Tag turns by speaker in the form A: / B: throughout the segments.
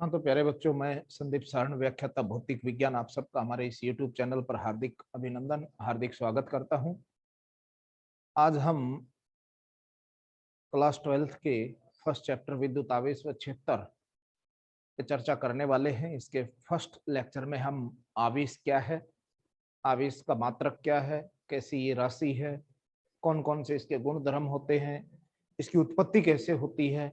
A: हाँ तो प्यारे बच्चों, मैं संदीप सारण, व्याख्याता भौतिक विज्ञान, आप सबका हमारे इस YouTube चैनल पर हार्दिक अभिनंदन, हार्दिक स्वागत करता हूं। आज हम क्लास 12th के फर्स्ट चैप्टर विद्युत आवेश व क्षेत्र पे चर्चा करने वाले हैं। इसके फर्स्ट लेक्चर में हम आवेश क्या है, आवेश का मात्रक क्या है, कैसी ये राशि है, कौन कौन से इसके गुण धर्म होते हैं, इसकी उत्पत्ति कैसे होती है,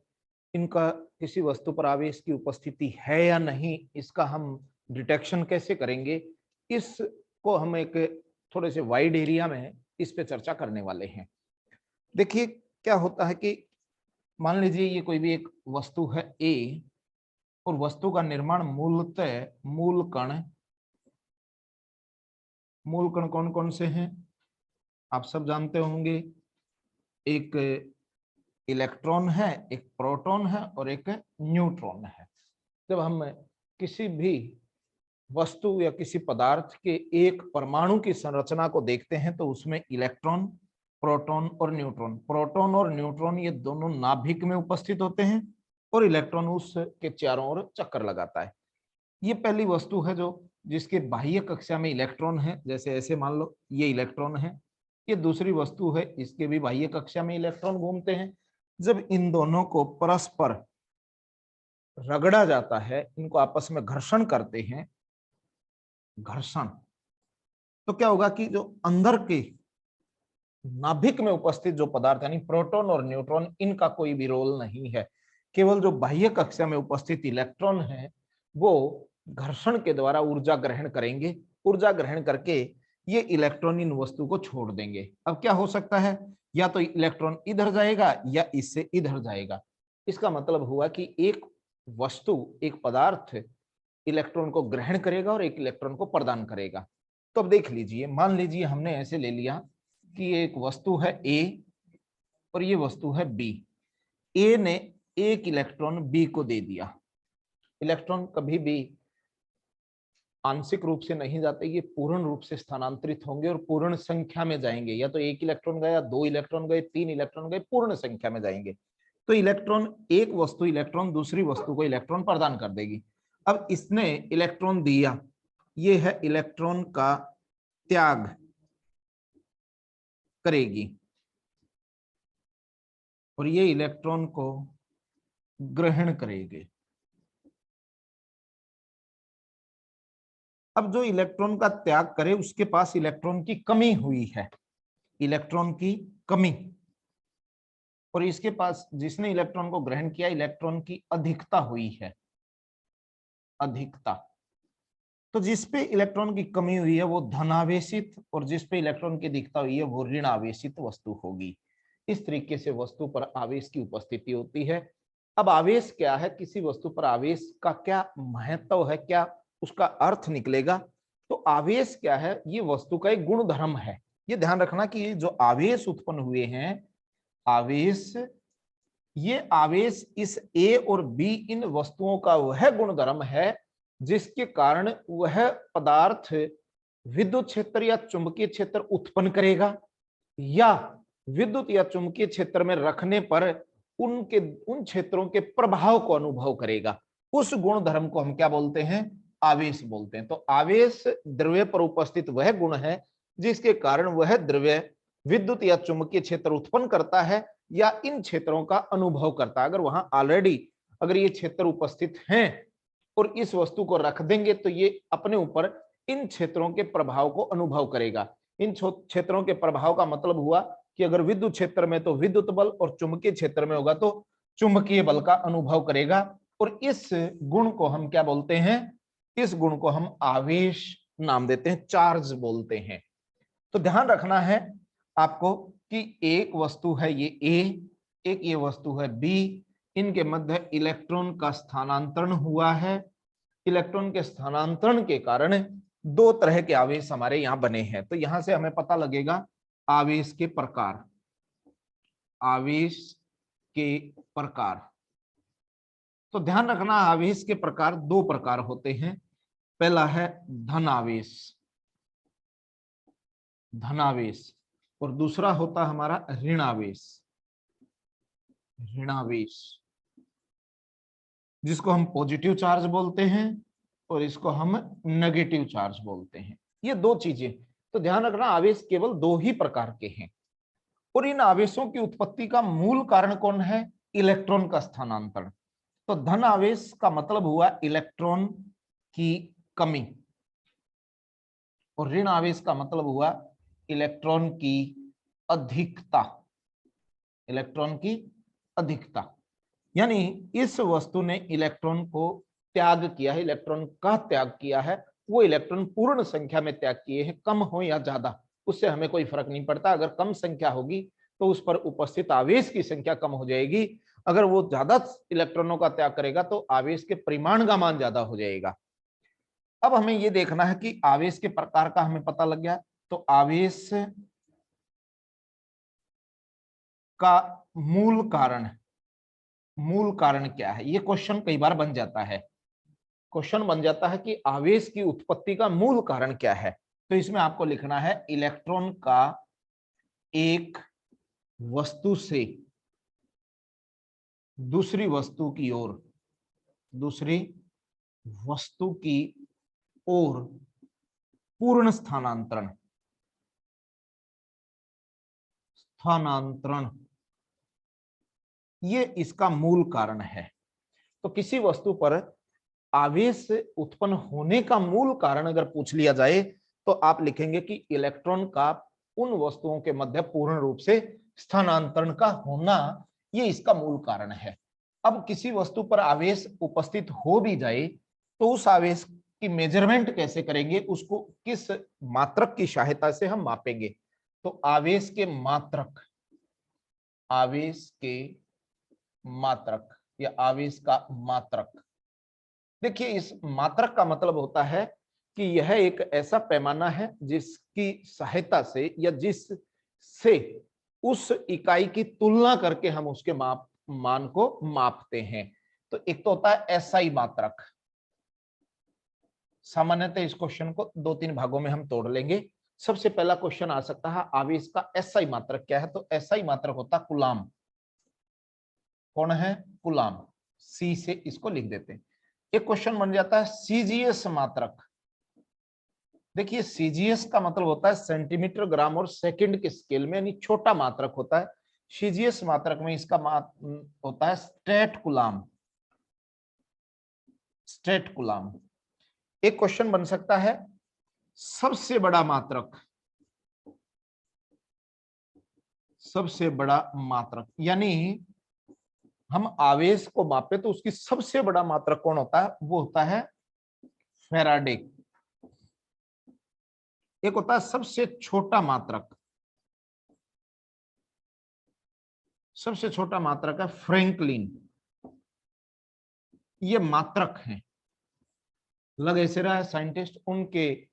A: इनका किसी वस्तु पर आवेश की उपस्थिति है या नहीं, इसका हम डिटेक्शन कैसे करेंगे, इसको हम एक थोड़े से वाइड एरिया में इस पे चर्चा करने वाले हैं। देखिए क्या होता है कि मान लीजिए ये कोई भी एक वस्तु है ए, और वस्तु का निर्माण मूलतः मूल कण कौन कौन से हैं आप सब जानते होंगे। एक इलेक्ट्रॉन है, एक प्रोटॉन है और एक न्यूट्रॉन है। जब हम किसी भी वस्तु या किसी पदार्थ के एक परमाणु की संरचना को देखते हैं तो उसमें इलेक्ट्रॉन, प्रोटॉन और न्यूट्रॉन ये दोनों नाभिक में उपस्थित होते हैं और इलेक्ट्रॉन उसके चारों ओर चक्कर लगाता है। ये पहली वस्तु है जो जिसके बाह्य कक्षा में इलेक्ट्रॉन है, जैसे ऐसे मान लो ये इलेक्ट्रॉन है। ये दूसरी वस्तु है, इसके भी बाह्य कक्षा में इलेक्ट्रॉन घूमते हैं। जब इन दोनों को परस्पर रगड़ा जाता है, इनको आपस में घर्षण करते हैं, घर्षण, तो क्या होगा कि जो अंदर के नाभिक में उपस्थित जो पदार्थ यानी प्रोटॉन और न्यूट्रॉन, इनका कोई भी रोल नहीं है। केवल जो बाह्य कक्षा में उपस्थित इलेक्ट्रॉन है वो घर्षण के द्वारा ऊर्जा ग्रहण करेंगे। ऊर्जा ग्रहण करके ये इलेक्ट्रॉन इन वस्तु को छोड़ देंगे। अब क्या हो सकता है, या तो इलेक्ट्रॉन इधर जाएगा या इससे इधर जाएगा। इसका मतलब हुआ कि एक वस्तु, एक पदार्थ इलेक्ट्रॉन को ग्रहण करेगा और एक इलेक्ट्रॉन को प्रदान करेगा। तो अब देख लीजिए, मान लीजिए हमने ऐसे ले लिया कि एक वस्तु है ए और ये वस्तु है बी। ए ने एक इलेक्ट्रॉन बी को दे दिया। इलेक्ट्रॉन कभी भी आंशिक रूप से नहीं जाते, ये पूर्ण रूप से स्थानांतरित होंगे और पूर्ण संख्या में जाएंगे। या तो एक इलेक्ट्रॉन गया, दो इलेक्ट्रॉन गए, तीन इलेक्ट्रॉन गए, पूर्ण संख्या में जाएंगे। तो इलेक्ट्रॉन, एक वस्तु इलेक्ट्रॉन दूसरी वस्तु को इलेक्ट्रॉन प्रदान कर देगी। अब इसने इलेक्ट्रॉन दिया, ये है इलेक्ट्रॉन का त्याग करेगी और ये इलेक्ट्रॉन को ग्रहण करेगी। अब जो इलेक्ट्रॉन का त्याग करे उसके पास इलेक्ट्रॉन की कमी हुई है, इलेक्ट्रॉन की कमी, और इसके पास जिसने इलेक्ट्रॉन को ग्रहण किया इलेक्ट्रॉन की अधिकता हुई है, अधिकता। तो जिसपे इलेक्ट्रॉन की कमी हुई है वो धनावेशित और जिसपे इलेक्ट्रॉन की अधिकता हुई है वो ऋण आवेशित वस्तु होगी। इस तरीके से वस्तु पर आवेश की उपस्थिति होती है। अब आवेश क्या है, किसी वस्तु पर आवेश का क्या महत्व है, क्या उसका अर्थ निकलेगा। तो आवेश क्या है, ये वस्तु का एक गुण धर्म है। ये ध्यान रखना कि जो आवेश उत्पन्न हुए हैं, आवेश, ये आवेश इस ए और बी इन वस्तुओं का वह गुण धर्म है जिसके कारण वह पदार्थ विद्युत क्षेत्र या चुंबकीय क्षेत्र उत्पन्न करेगा, या विद्युत या चुंबकीय क्षेत्र में रखने पर उनके उन क्षेत्रों के प्रभाव को अनुभव करेगा। उस गुण धर्म को हम क्या बोलते हैं, आवेश बोलते हैं। तो आवेश द्रव्य पर उपस्थित वह गुण है जिसके कारण वह द्रव्य विद्युत या चुंबकीय क्षेत्र उत्पन्न करता है या इन क्षेत्रों का अनुभव करता है। अगर वहां ऑलरेडी अगर ये क्षेत्र उपस्थित हैं और इस वस्तु को रख देंगे तो ये अपने ऊपर इन क्षेत्रों के प्रभाव को अनुभव करेगा। इन क्षेत्रों के प्रभाव का मतलब हुआ कि अगर विद्युत क्षेत्र में तो विद्युत बल और चुंबकीय क्षेत्र में होगा तो चुंबकीय बल का अनुभव करेगा। और इस गुण को हम क्या बोलते हैं, इस गुण को हम आवेश नाम देते हैं, चार्ज बोलते हैं। तो ध्यान रखना है आपको कि एक वस्तु है ये ए, एक ये वस्तु है बी, इनके मध्य इलेक्ट्रॉन का स्थानांतरण हुआ है। इलेक्ट्रॉन के स्थानांतरण के कारण दो तरह के आवेश हमारे यहां बने हैं। तो यहां से हमें पता लगेगा आवेश के प्रकार, आवेश के प्रकार। तो ध्यान रखना आवेश के प्रकार दो प्रकार होते हैं। पहला है धनावेश, धनावेश, और दूसरा होता हमारा ऋणावेश, ऋणावेश। जिसको हम पॉजिटिव चार्ज बोलते हैं और इसको हम नेगेटिव चार्ज बोलते हैं। ये दो चीजें, तो ध्यान रखना आवेश केवल दो ही प्रकार के हैं। और इन आवेशों की उत्पत्ति का मूल कारण कौन है? इलेक्ट्रॉन का स्थानांतरण। तो धन आवेश का मतलब हुआ इलेक्ट्रॉन की कमी और ऋण आवेश का मतलब हुआ इलेक्ट्रॉन की अधिकता। इलेक्ट्रॉन की अधिकता यानी इस वस्तु ने इलेक्ट्रॉन को त्याग किया है, इलेक्ट्रॉन का त्याग किया है। वो इलेक्ट्रॉन पूर्ण संख्या में त्याग किए हैं, कम हो या ज्यादा उससे हमें कोई फर्क नहीं पड़ता। अगर कम संख्या होगी तो उस पर उपस्थित आवेश की संख्या कम हो जाएगी, अगर वो ज्यादा इलेक्ट्रॉनों का त्याग करेगा तो आवेश के परिमाण का मान ज्यादा हो जाएगा। अब हमें ये देखना है कि आवेश के प्रकार का हमें पता लग गया, तो आवेश का मूल कारण क्या है? ये क्वेश्चन कई बार बन जाता है। क्वेश्चन बन जाता है कि आवेश की उत्पत्ति का मूल कारण क्या है। तो इसमें आपको लिखना है इलेक्ट्रॉन का एक वस्तु से दूसरी वस्तु की ओर पूर्ण स्थानांतरण ये इसका मूल कारण है। तो किसी वस्तु पर आवेश उत्पन्न होने का मूल कारण अगर पूछ लिया जाए तो आप लिखेंगे कि इलेक्ट्रॉन का उन वस्तुओं के मध्य पूर्ण रूप से स्थानांतरण का होना, ये इसका मूल कारण है। अब किसी वस्तु पर आवेश उपस्थित हो भी जाए तो उस आवेश की मेजरमेंट कैसे करेंगे, उसको किस मात्रक की सहायता से हम मापेंगे? तो आवेश के मात्रक या आवेश का मात्रक। देखिए इस मात्रक का मतलब होता है कि यह एक ऐसा पैमाना है जिसकी सहायता से या जिससे उस इकाई की तुलना करके हम उसके मान को मापते हैं। तो एक तो होता है एसआई मात्रक। सामान्यतः इस क्वेश्चन को दो तीन भागों में हम तोड़ लेंगे। सबसे पहला क्वेश्चन आ सकता है आवेश का एसआई मात्रक क्या है? तो एसआई मात्रक होता है कूलाम। कौन है? कूलाम। सी से इसको लिख देते हैं। एक क्वेश्चन बन जाता है सीजीएस मात्रक। देखिए सीजीएस का मतलब होता है सेंटीमीटर, ग्राम और सेकंड के स्केल में, यानी छोटा मात्रक होता है। सीजीएस मात्रक में इसका होता है स्ट्रेट कूलाम। एक क्वेश्चन बन सकता है सबसे बड़ा मात्रक, यानी हम आवेश को मापे तो उसकी सबसे बड़ा मात्रक कौन होता है? वो होता है फैराडे। एक होता है सबसे छोटा मात्रक है फ्रैंकलिन। ये मात्रक हैं, लग ऐसे रहा है साइंटिस्ट, उनके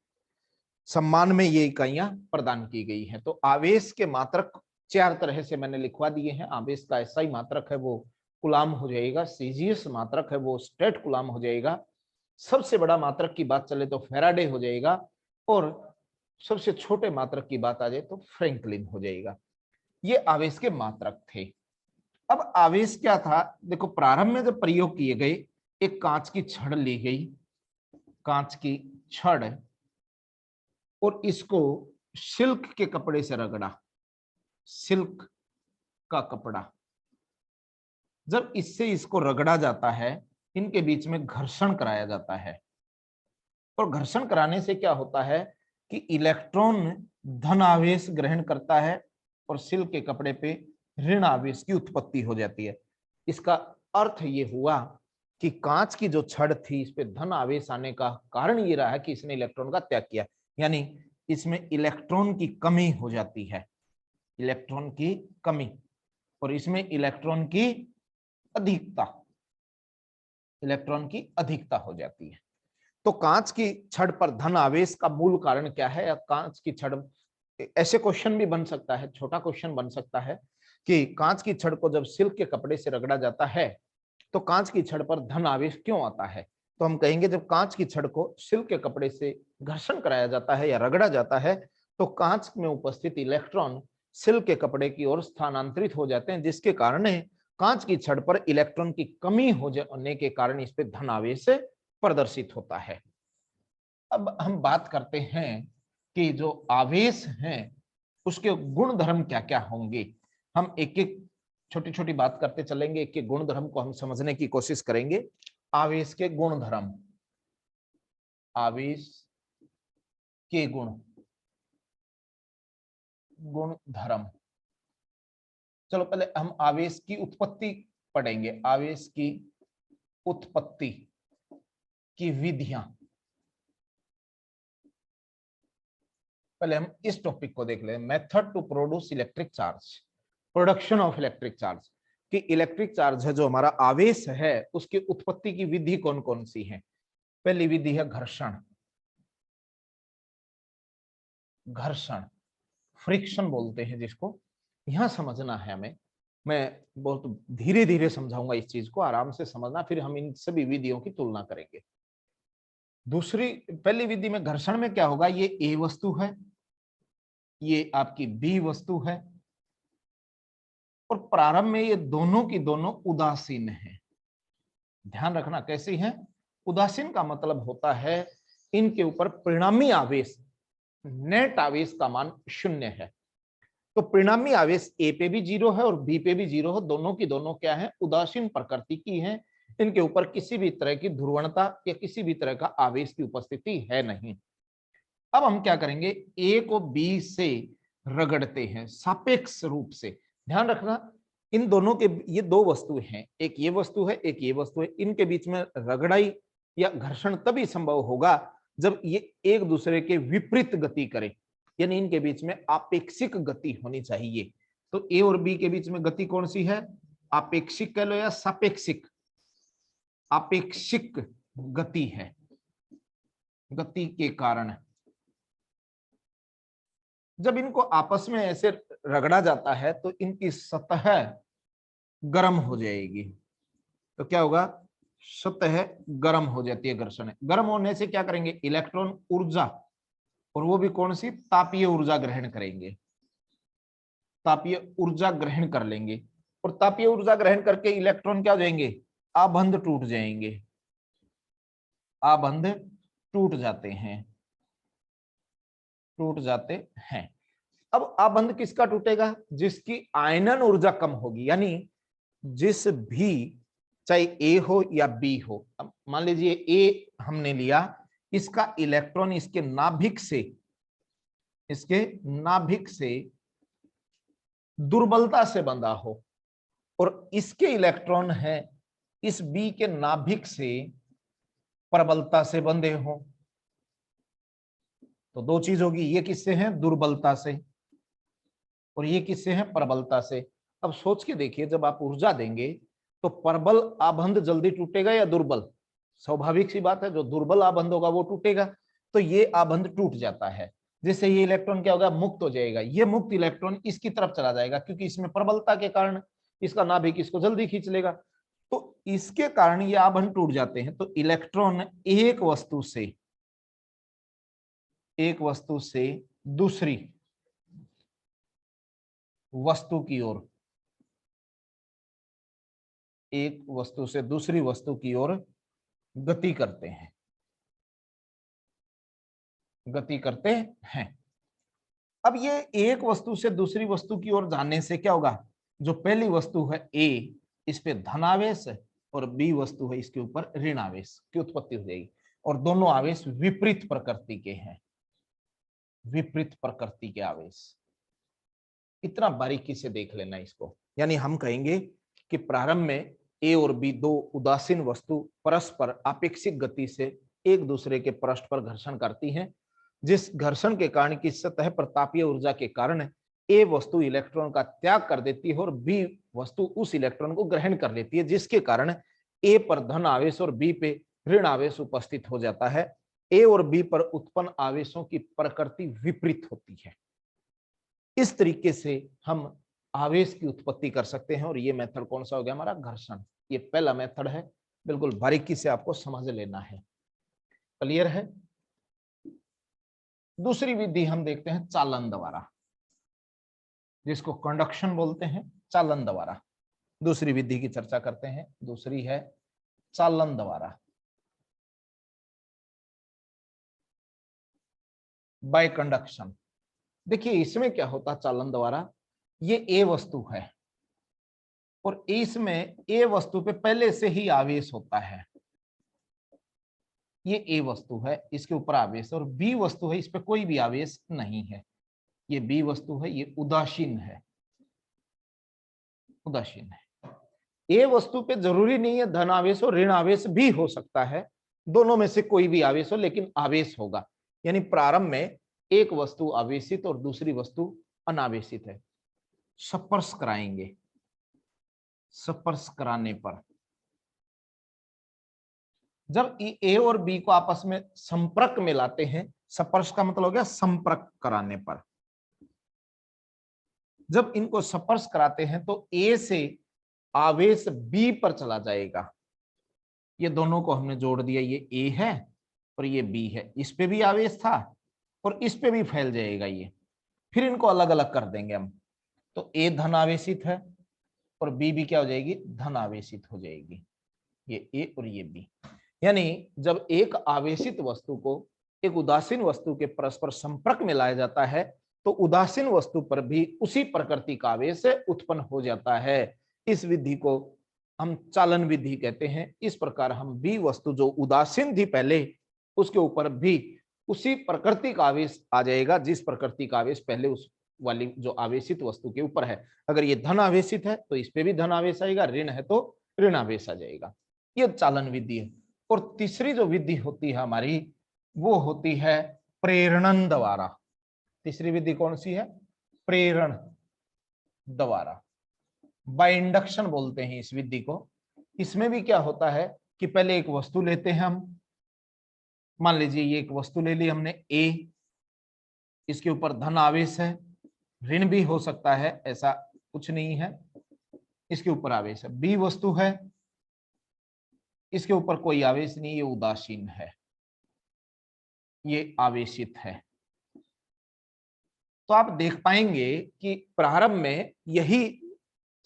A: सम्मान में ये इकाइयां प्रदान की गई हैं। तो आवेश के मात्रक चार तरह से मैंने लिखवा दिए हैं। आवेश का एसआई मात्रक है वो कूलाम हो जाएगा, सीजीएस मात्रक है वो स्ट्रेट कूलाम हो जाएगा, सबसे बड़ा मात्रक की बात चले तो फैराडे हो जाएगा, और सबसे छोटे मात्रक की बात आ जाए तो फ्रैंकलिन हो जाएगा। ये आवेश के मात्रक थे। अब आवेश क्या था? देखो प्रारंभ में जब प्रयोग किए गए, एक कांच की छड़ ली गई, कांच की छड़, और इसको सिल्क के कपड़े से रगड़ा। सिल्क का कपड़ा, जब इससे इसको रगड़ा जाता है, इनके बीच में घर्षण कराया जाता है, और घर्षण कराने से क्या होता है कि इलेक्ट्रॉन धन आवेश ग्रहण करता है और सिल्क के कपड़े पे ऋण आवेश की उत्पत्ति हो जाती है। इसका अर्थ ये हुआ कि कांच की जो छड़ थी, इस पे धन आवेश आने का कारण ये रहा है कि इसने इलेक्ट्रॉन का त्याग किया, यानी इसमें इलेक्ट्रॉन की कमी हो जाती है, इलेक्ट्रॉन की कमी, और इसमें इलेक्ट्रॉन की अधिकता हो जाती है। तो कांच की छड़ पर धन आवेश का मूल कारण क्या है? या कांच की छड़, ऐसे क्वेश्चन भी बन सकता है, छोटा क्वेश्चन बन सकता है कि कांच की छड़ को जब सिल्क के कपड़े से रगड़ा जाता है तो कांच की छड़ पर धन आवेश क्यों आता है? तो हम कहेंगे जब कांच की छड़ को सिल्क के कपड़े से घर्षण कराया जाता है या रगड़ा जाता है तो कांच में उपस्थित इलेक्ट्रॉन सिल्क के कपड़े की ओर स्थानांतरित हो जाते हैं, जिसके कारण कांच की छड़ पर इलेक्ट्रॉन की कमी हो जाने के कारण इस पे धन आवेश प्रदर्शित होता है। अब हम बात करते हैं कि जो आवेश हैं उसके गुण धर्म क्या क्या होंगे। हम एक एक छोटी छोटी बात करते चलेंगे, एक एक गुण धर्म को हम समझने की कोशिश करेंगे। आवेश के गुण धर्म, आवेश के गुण धर्म। चलो पहले हम आवेश की उत्पत्ति पढ़ेंगे, आवेश की उत्पत्ति की विधियां। पहले हम इस टॉपिक को देख लें, method to produce electric charge, production of electric charge. कि इलेक्ट्रिक चार्ज है जो हमारा आवेश है उसकी उत्पत्ति की विधि कौन कौन सी है। पहली विधि है घर्षण, घर्षण फ्रिक्शन बोलते हैं जिसको, यहां समझना है हमें। मैं बहुत धीरे धीरे समझाऊंगा इस चीज को, आराम से समझना, फिर हम इन सभी विधियों की तुलना करेंगे। दूसरी पहली विधि में घर्षण में क्या होगा, ये ए वस्तु है, ये आपकी बी वस्तु है, और प्रारंभ में ये दोनों की दोनों उदासीन है। ध्यान रखना कैसी है, उदासीन का मतलब होता है इनके ऊपर परिणामी आवेश, नेट आवेश का मान 0 है। तो परिणामी आवेश ए पे भी 0 है और बी पे भी 0 है, दोनों की दोनों क्या है, उदासीन प्रकृति की है। इनके ऊपर किसी भी तरह की ध्रुवणता या किसी भी तरह का आवेश की उपस्थिति है नहीं। अब हम क्या करेंगे, ए को बी से रगड़ते हैं सापेक्ष रूप से। ध्यान रखना इन दोनों के, ये दो वस्तुएं हैं, एक ये वस्तु है एक ये वस्तु है, इनके बीच में रगड़ाई या घर्षण तभी संभव होगा जब ये एक दूसरे के विपरीत गति करे, यानी इनके बीच में आपेक्षिक गति होनी चाहिए। तो ए और बी के बीच में गति कौन सी है, आपेक्षिक कह लो या सापेक्षिक, आपेक्षिक गति है। गति के कारण जब इनको आपस में ऐसे रगड़ा जाता है तो इनकी सतह गर्म हो जाएगी। तो क्या होगा, सतह गर्म हो जाती है घर्षण। गर्म होने से क्या करेंगे, इलेक्ट्रॉन ऊर्जा, और वो भी कौन सी, तापीय ऊर्जा ग्रहण करेंगे, तापीय ऊर्जा ग्रहण कर लेंगे। और तापीय ऊर्जा ग्रहण करके इलेक्ट्रॉन क्या हो जाएंगे, आबंध टूट जाएंगे, आबंध टूट जाते हैं, टूट जाते हैं। अब आबंध किसका टूटेगा, जिसकी आयनन ऊर्जा कम होगी, यानी जिस भी, चाहे ए हो या बी हो। अब मान लीजिए ए हमने लिया, इसका इलेक्ट्रॉन इसके नाभिक से, इसके नाभिक से दुर्बलता से बंधा हो, और इसके इलेक्ट्रॉन है इस बी के नाभिक से प्रबलता से बंधे हो, तो दो चीज होगी, ये किससे है, दुर्बलता से, और ये किससे है, प्रबलता से। अब सोच के देखिए, जब आप ऊर्जा देंगे तो प्रबल आबंध जल्दी टूटेगा या दुर्बल, स्वाभाविक सी बात है, जो दुर्बल आबंध होगा वो टूटेगा। तो ये आबंध टूट जाता है, जिससे ये इलेक्ट्रॉन क्या होगा, मुक्त हो जाएगा। ये मुक्त इलेक्ट्रॉन इसकी तरफ चला जाएगा, क्योंकि इसमें प्रबलता के कारण इसका नाभिक इसको जल्दी खींच लेगा, तो इसके कारण ये आबंध टूट जाते हैं। तो इलेक्ट्रॉन एक वस्तु से दूसरी वस्तु की ओर, एक वस्तु से दूसरी वस्तु की ओर गति करते हैं, गति करते हैं। अब ये एक वस्तु से दूसरी वस्तु की ओर जाने से क्या होगा, जो पहली वस्तु है ए, इस पे धनावेश है, और बी वस्तु है इसके ऊपर ऋण आवेश की उत्पत्ति हो जाएगी, और दोनों आवेश विपरीत प्रकृति के हैं, विपरीत प्रकृति के आवेश। इतना बारीकी से देख लेना इसको। यानी हम कहेंगे कि प्रारंभ में ए और बी दो उदासीन वस्तु परस्पर आपेक्षिक गति से एक दूसरे के पृष्ठ पर घर्षण करती हैं, जिस घर्षण के कारण की सतह पर तापीय ऊर्जा के कारण ए वस्तु इलेक्ट्रॉन का त्याग कर देती है और बी वस्तु उस इलेक्ट्रॉन को ग्रहण कर लेती है, जिसके कारण ए पर धन आवेश और बी पे ऋण आवेश उपस्थित हो जाता है। ए और बी पर उत्पन्न आवेशों की प्रकृति विपरीत होती है। इस तरीके से हम आवेश की उत्पत्ति कर सकते हैं, और ये मेथड कौन सा हो गया हमारा, घर्षण। ये पहला मेथड है, बिल्कुल बारीकी से आपको समझ लेना है। क्लियर है। दूसरी विधि हम देखते हैं चालन द्वारा, जिसको कंडक्शन बोलते हैं, चालन द्वारा। दूसरी विधि की चर्चा करते हैं। दूसरी है चालन द्वारा, बाय कंडक्शन। देखिए इसमें क्या होता चालन द्वारा, ये ए वस्तु है और इसमें ए वस्तु पे पहले से ही आवेश होता है। ये ए वस्तु है, इसके ऊपर आवेश, और बी वस्तु है, इस पे कोई भी आवेश नहीं है। ये बी वस्तु है, ये उदासीन है, उदासीन है। ए वस्तु पे जरूरी नहीं है धन आवेश और ऋण आवेश भी हो सकता है, दोनों में से कोई भी आवेश हो, लेकिन आवेश होगा। यानी प्रारंभ में एक वस्तु आवेशित और दूसरी वस्तु अनावेशित है। स्पर्श कराएंगे, स्पर्श कराने पर जब ए और बी को आपस में संपर्क में लाते हैं, स्पर्श का मतलब हो गया संपर्क कराने पर, जब इनको स्पर्श कराते हैं तो ए से आवेश बी पर चला जाएगा। ये दोनों को हमने जोड़ दिया, ये ए है और ये बी है, इस पे भी आवेश था और इस पे भी फैल जाएगा ये। फिर इनको अलग अलग कर देंगे हम, तो ए धन आवेशित है और बी भी क्या हो जाएगी, धन आवेशित हो जाएगी। ये ए और ये बी। यानी जब एक आवेशित वस्तु को एक उदासीन वस्तु के परस्पर संपर्क में लाया जाता है तो उदासीन वस्तु पर भी उसी प्रकृति का आवेश उत्पन्न हो जाता है। इस विधि को हम चालन विधि कहते हैं। इस प्रकार हम बी वस्तु जो उदासीन थी पहले, उसके ऊपर भी उसी प्रकृति का आवेश आ जाएगा जिस प्रकृति का आवेश पहले उस वाली जो आवेशित वस्तु के ऊपर है। अगर ये धन आवेशित है तो इस पे भी धन आवेश आएगा, ऋण है तो ऋण आवेश आ जाएगा। ये चालन विधि है। और तीसरी जो विधि होती है हमारी, वो होती है प्रेरणन द्वारा। तीसरी विधि कौन सी है, प्रेरण द्वारा, बाय इंडक्शन बोलते हैं इस विधि को। इसमें भी क्या होता है कि पहले एक वस्तु लेते हैं हम, मान लीजिए ये एक वस्तु ले ली हमने ए, इसके ऊपर धन आवेश है, ऋण भी हो सकता है, ऐसा कुछ नहीं है, इसके ऊपर आवेश है। बी वस्तु है, इसके ऊपर कोई आवेश नहीं, ये उदासीन है, ये आवेशित है। तो आप देख पाएंगे कि प्रारंभ में यही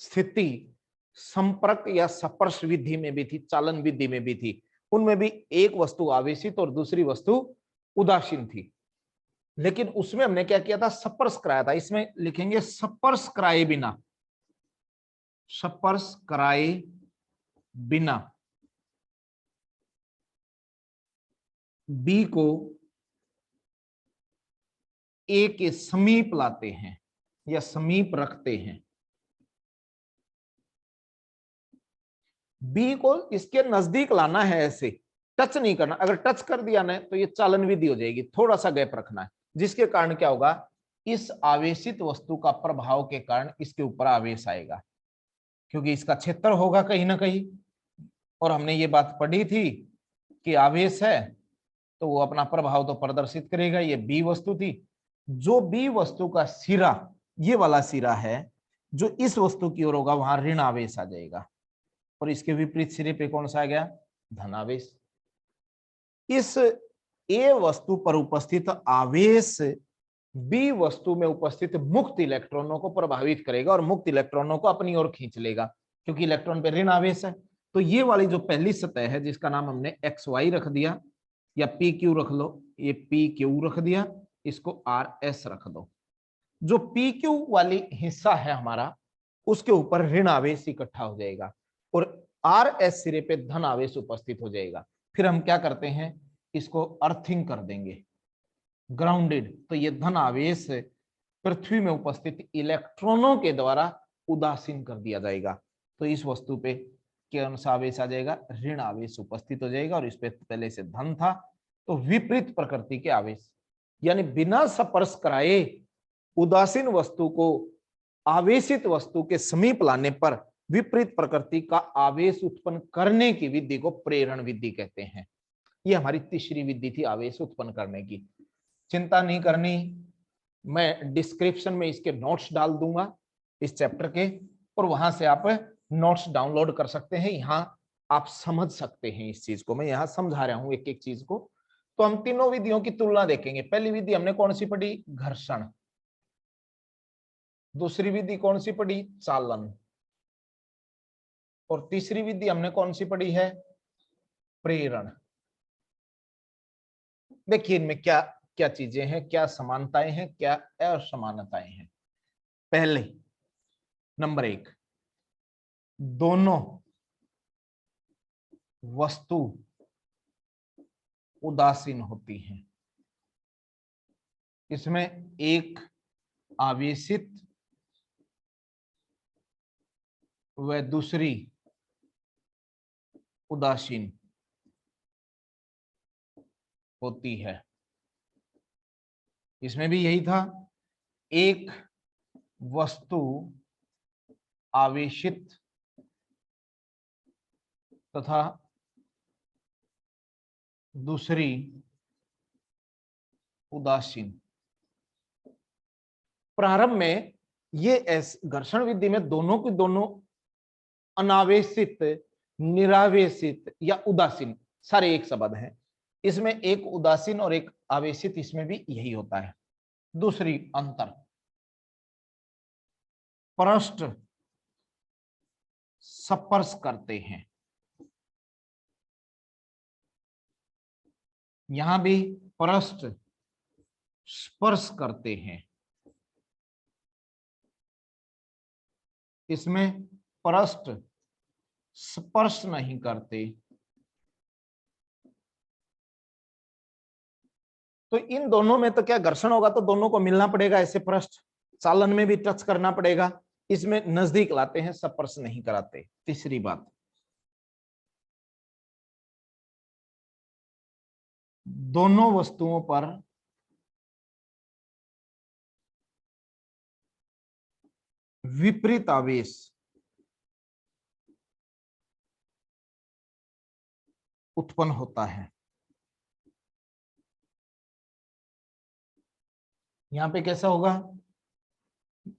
A: स्थिति संपर्क या स्पर्श विधि में भी थी, चालन विधि में भी थी। उनमें भी एक वस्तु आवेशित और दूसरी वस्तु उदासीन थी, लेकिन उसमें हमने क्या किया था, स्पर्श कराया था। इसमें लिखेंगे स्पर्श कराए बिना, स्पर्श कराए बिना बी को ए के समीप लाते हैं या समीप रखते हैं। बी को इसके नजदीक लाना है, ऐसे टच नहीं करना। अगर टच कर दिया ना तो ये चालन विधि हो जाएगी, थोड़ा सा गैप रखना है, जिसके कारण क्या होगा, इस आवेशित वस्तु का प्रभाव के कारण इसके ऊपर आवेश आएगा, क्योंकि इसका क्षेत्र होगा कहीं ना कहीं। और हमने ये बात पढ़ी थी कि आवेश है तो वो अपना प्रभाव तो प्रदर्शित करेगा। ये बी वस्तु थी, जो बी वस्तु का सिरा, ये वाला सिरा है जो इस वस्तु की ओर होगा, वहां ऋण आवेश आ जाएगा, और इसके विपरीत सिरे पे कौन सा आ गया, धनावेश। इस ए वस्तु पर उपस्थित आवेश बी वस्तु में उपस्थित मुक्त इलेक्ट्रॉनों को प्रभावित करेगा और मुक्त इलेक्ट्रॉनों को अपनी ओर खींच लेगा, क्योंकि इलेक्ट्रॉन पे ऋण आवेश है। तो ये वाली जो पहली सतह है, जिसका नाम हमने एक्स वाई रख दिया या पी क्यू रख लो, ये पी क्यू रख दिया, इसको आर एस रख दो। जो पी क्यू वाली हिस्सा है हमारा, उसके ऊपर ऋण आवेश इकट्ठा हो जाएगा और आर एस सिरे पे धन आवेश उपस्थित हो जाएगा। फिर हम क्या करते हैं, इसको अर्थिंग कर देंगे, ग्राउंडेड। तो ये धन आवेश पृथ्वी में उपस्थित इलेक्ट्रॉनों के द्वारा उदासीन कर दिया जाएगा। तो इस वस्तु पे कौन सा आवेश आ जाएगा, ऋण आवेश उपस्थित हो जाएगा, और इस पे पहले से धन था तो विपरीत प्रकृति के आवेश, यानी बिना स्पर्श कराए उदासीन वस्तु को आवेशित वस्तु के समीप लाने पर विपरीत प्रकृति का आवेश उत्पन्न करने की विधि को प्रेरण विधि कहते हैं। ये हमारी तीसरी विधि थी आवेश उत्पन्न करने की। चिंता नहीं करनी, मैं डिस्क्रिप्शन में इसके नोट्स डाल दूंगा इस चैप्टर के, और वहां से आप नोट्स डाउनलोड कर सकते हैं। यहाँ आप समझ सकते हैं इस चीज को, मैं यहाँ समझा रहा हूं एक एक चीज को। तो हम तीनों विधियों की तुलना देखेंगे। पहली विधि हमने कौन सी पढ़ी, घर्षण। दूसरी विधि कौन सी पढ़ी, चालन। और तीसरी विधि हमने कौन सी पढ़ी है, प्रेरण। देखिए इनमें क्या क्या चीजें हैं, क्या समानताएं हैं, क्या असमानताएं हैं। पहले नंबर 1, दोनों वस्तु उदासीन होती हैं। इसमें एक आवेशित व दूसरी उदासीन होती है। इसमें भी यही था, एक वस्तु आवेशित तथा दूसरी उदासीन। प्रारंभ में ये घर्षण विधि में दोनों की दोनों अनावेशित, निरावेशित या उदासीन सारे एक शब्द हैं। इसमें एक उदासीन और एक आवेशित, इसमें भी यही होता है। दूसरी अंतर, पृष्ठ स्पर्श करते हैं। यहां भी पृष्ठ स्पर्श करते हैं। इसमें पृष्ठ स्पर्श नहीं करते। तो इन दोनों में तो क्या घर्षण होगा तो दोनों को मिलना पड़ेगा, ऐसे पृष्ठ चालन में भी टच करना पड़ेगा। इसमें नजदीक लाते हैं, स्पर्श नहीं कराते। तीसरी बात, दोनों वस्तुओं पर विपरीत आवेश उत्पन्न होता है। यहां पे कैसा होगा,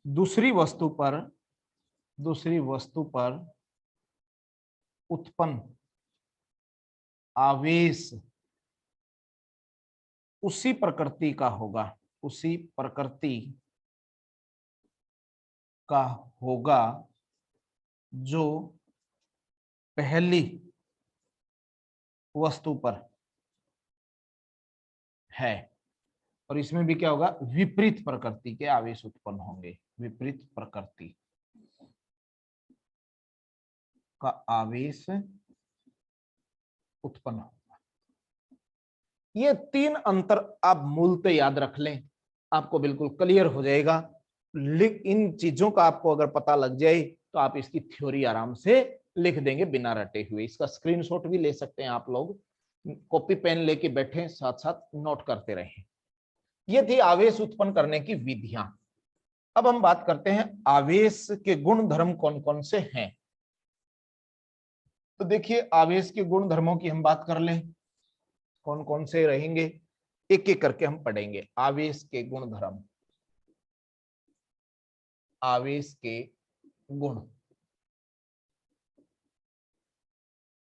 A: दूसरी वस्तु पर उत्पन्न आवेश उसी प्रकृति का होगा, उसी प्रकृति का होगा जो पहली वस्तु पर है। और इसमें भी क्या होगा, विपरीत प्रकृति के आवेश उत्पन्न होंगे। विपरीत प्रकृति का आवेश उत्पन्न होगा। ये 3 अंतर आप मूलतः याद रख लें, आपको बिल्कुल क्लियर हो जाएगा। इन चीजों का आपको अगर पता लग जाए तो आप इसकी थ्योरी आराम से लिख देंगे बिना रटे हुए। इसका स्क्रीनशॉट भी ले सकते हैं आप लोग, कॉपी पेन लेके बैठे, साथ साथ नोट करते रहें। ये थी आवेश उत्पन्न करने की विधियां। अब हम बात करते हैं आवेश के गुण धर्म कौन कौन से हैं। तो देखिए आवेश के गुण धर्मों की हम बात कर लें, कौन कौन से रहेंगे, एक एक करके हम पढ़ेंगे। आवेश के गुण धर्म, आवेश के गुण।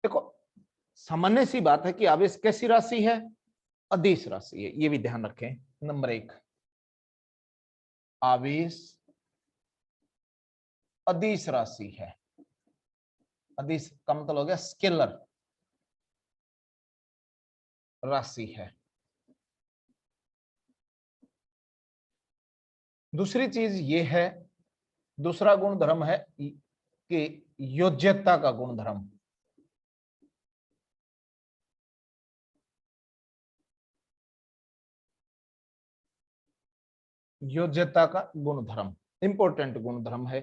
A: देखो सामान्य सी बात है कि आवेश कैसी राशि है, अदिश राशि है, ये भी ध्यान रखें। नंबर 1, आवेश अदिश राशि है। अदिश का मतलब हो गया स्केलर राशि है। दूसरी चीज ये है, दूसरा गुण धर्म है कि योज्यता का गुण धर्म। योज्यता का गुण धर्म इंपॉर्टेंट गुण धर्म है।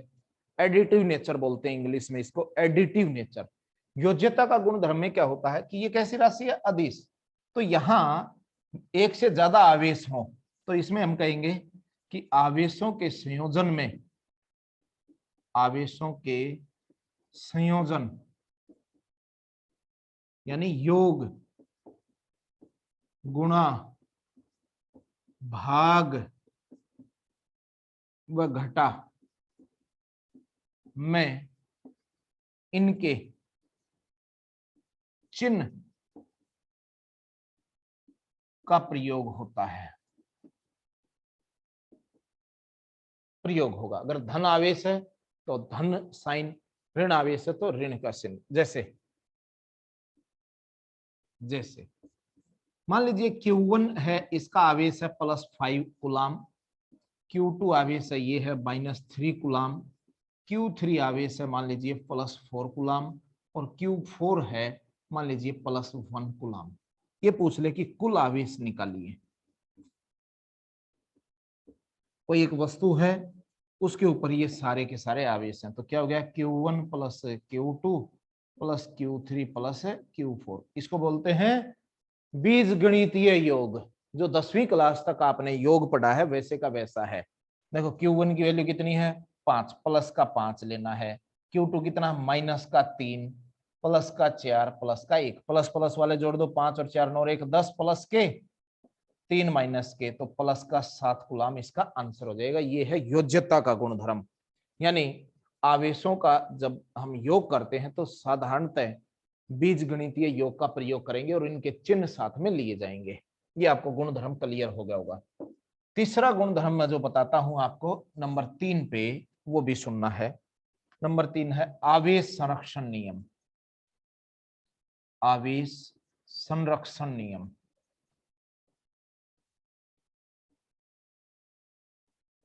A: एडिटिव नेचर बोलते हैं इंग्लिश में इसको, एडिटिव नेचर। योज्यता का गुण धर्म में क्या होता है कि ये कैसी राशि है, अदिश। तो यहां एक से ज्यादा आवेश हो तो इसमें हम कहेंगे कि आवेशों के संयोजन में, आवेशों के संयोजन यानी योग गुणा भाग व घटा में इनके चिन्ह का प्रयोग होता है। प्रयोग होगा, अगर धन आवेश है तो धन साइन ऋण आवेश है तो ऋण का चिन्ह, जैसे जैसे मान लीजिए Q1 है, इसका आवेश है +5 कूलाम, Q2 आवेश है ये है -3 कूलाम, Q3 आवेश है मान लीजिए +4 कूलाम और Q4 है मान लीजिए +1 कूलाम। ये पूछ ले कि कुल आवेश निकालिए। कोई एक वस्तु है, उसके ऊपर ये सारे के सारे आवेश हैं, तो क्या हो गया Q1 + Q2 + Q3 + Q4। इसको बोलते हैं बीजगणितीय योग। जो 10वीं क्लास तक आपने योग पढ़ा है वैसे का वैसा है। देखो Q1 की वैल्यू कितनी है 5, प्लस का 5 लेना है। Q2 कितना -3, प्लस का 4, प्लस का 1, प्लस प्लस वाले जोड़ दो, 5 और 4 9 1 10, प्लस के 3 माइनस के, तो प्लस का 7 कूलाम इसका आंसर हो जाएगा। ये है योज्यता का गुणधर्म। यानी आवेशों का जब हम योग करते हैं तो साधारणतः बीजगणितीय योग का प्रयोग करेंगे और इनके चिन्ह साथ में लिए जाएंगे। ये आपको गुणधर्म क्लियर हो गया होगा। तीसरा गुणधर्म मैं जो बताता हूं आपको नंबर 3 पे, वो भी सुनना है। नंबर 3 है आवेश संरक्षण नियम। आवेश संरक्षण नियम।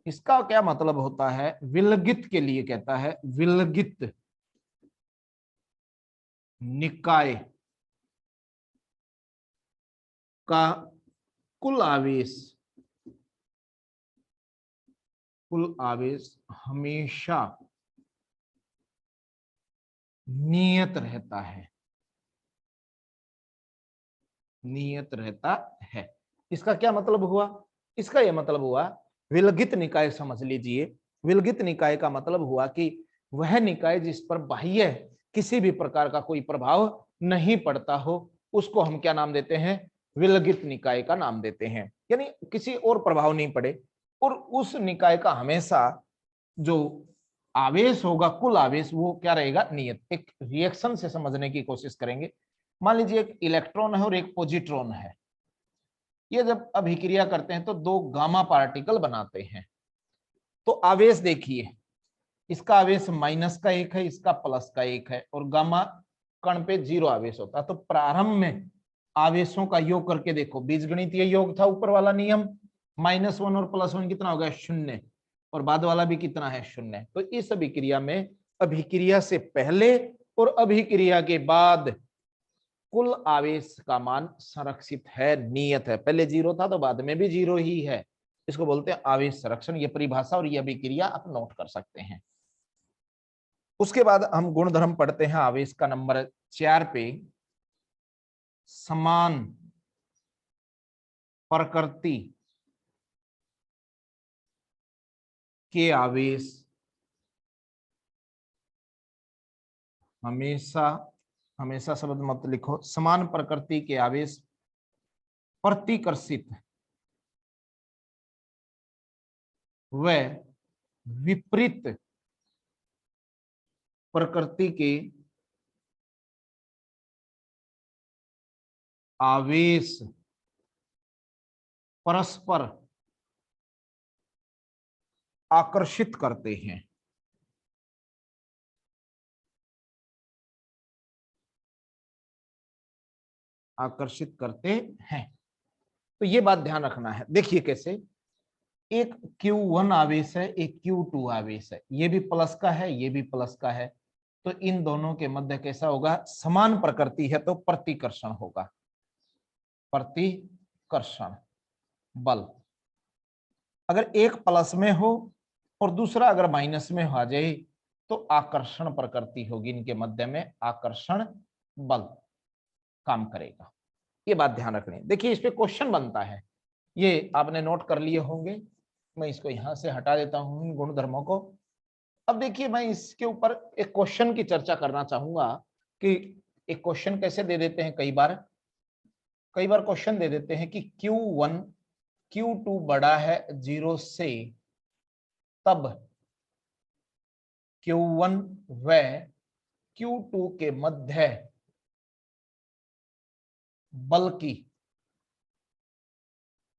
A: इसका क्या मतलब होता है, विलगित के लिए कहता है, विलगित निकाय का कुल आवेश, कुल आवेश हमेशा नियत रहता है, नियत रहता है। इसका क्या मतलब हुआ, इसका यह मतलब हुआ विलगित निकाय समझ लीजिए। विलगित निकाय का मतलब हुआ कि वह निकाय जिस पर बाह्य किसी भी प्रकार का कोई प्रभाव नहीं पड़ता हो, उसको हम क्या नाम देते हैं, विलगित निकाय का नाम देते हैं। यानी किसी और प्रभाव नहीं पड़े और उस निकाय का हमेशा जो आवेश होगा, कुल आवेश, वो क्या रहेगा, नियत। एक रिएक्शन से समझने की कोशिश करेंगे। मान लीजिए एक इलेक्ट्रॉन है और एक पॉजिट्रॉन है। ये जब अभिक्रिया करते हैं तो दो गामा पार्टिकल बनाते हैं। तो आवेश देखिए, इसका आवेश -1 है, इसका +1 है और गामा कण पे 0 आवेश होता है। तो प्रारंभ में आवेशों का योग करके देखो, बीजगणितीय योग था ऊपर वाला नियम, -1 और +1 कितना हो गया 0 और बाद वाला भी कितना है 0। तो इस अभिक्रिया में अभिक्रिया से पहले और अभिक्रिया के बाद कुल आवेश का मान संरक्षित है, नियत है। पहले 0 था तो बाद में भी 0 ही है। इसको बोलते हैं आवेश संरक्षण। ये परिभाषा और ये अभिक्रिया आप नोट कर सकते हैं। उसके बाद हम गुणधर्म पढ़ते हैं आवेश का नंबर 4 पे, समान प्रकृति के आवेश हमेशा, हमेशा शब्द मत लिखो, समान प्रकृति के आवेश प्रतिकर्षित व विपरीत प्रकृति के आवेश परस्पर आकर्षित करते हैं। आकर्षित करते हैं। तो ये बात ध्यान रखना है। देखिए कैसे, एक Q1 आवेश है, एक Q2 आवेश है, ये भी प्लस का है, ये भी प्लस का है। तो इन दोनों के मध्य कैसा होगा, समान प्रकृति है तो प्रतिकर्षण होगा, प्रतिकर्षण बल। अगर एक प्लस में हो और दूसरा अगर माइनस में आ जाए तो आकर्षण प्रकृति होगी, इनके मध्य में आकर्षण बल काम करेगा। ये बात ध्यान रखनी। देखिए इस पे क्वेश्चन बनता है, ये आपने नोट कर लिए होंगे। मैं इसको यहां से हटा देता हूं गुणधर्मों को। अब देखिए मैं इसके ऊपर एक क्वेश्चन की चर्चा करना चाहूंगा कि एक क्वेश्चन कैसे दे देते हैं, कई बार क्वेश्चन दे देते हैं कि Q1 Q2 बड़ा है 0 से, तब Q1 व Q2 के मध्य बल की